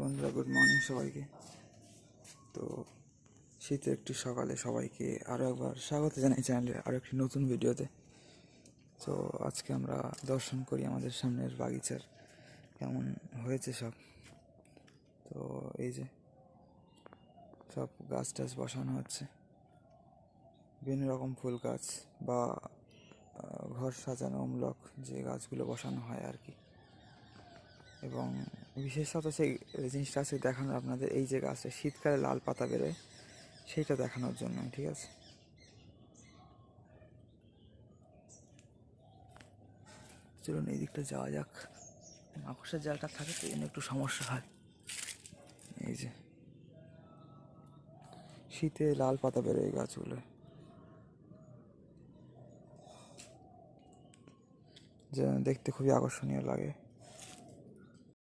বন্ধুরা, good morning সবাইকে। তো শীতের একটি সকালে সবাইকে আরও একবার স্বাগত জানাই চ্যানেলে আরও একটি নতুন ভিডিওতে। তো আজকে আমরা দর্শন করি আমাদের সামনের বাগিচার কেমন হয়েছে সব। তো এই যে সব গাছ টাছ বসানো হচ্ছে, বিভিন্ন রকম ফুল গাছ বা ঘর সাজানো মূলক যে গাছগুলো বসানো হয় আর কি। এবং বিশেষত সেই জিনিসটা আছে দেখানোর আপনাদের, এই যে গাছটা শীতকালে লাল পাতা বেরোয় সেইটা দেখানোর জন্য, ঠিক আছে। চলুন এই দিকটা যাওয়া যাক। মাকড়সার জালটা থাকে তো জন্য একটু সমস্যা হয়। এই যে শীতে লাল পাতা বেরোয় এই গাছগুলো, যেন দেখতে খুবই আকর্ষণীয় লাগে।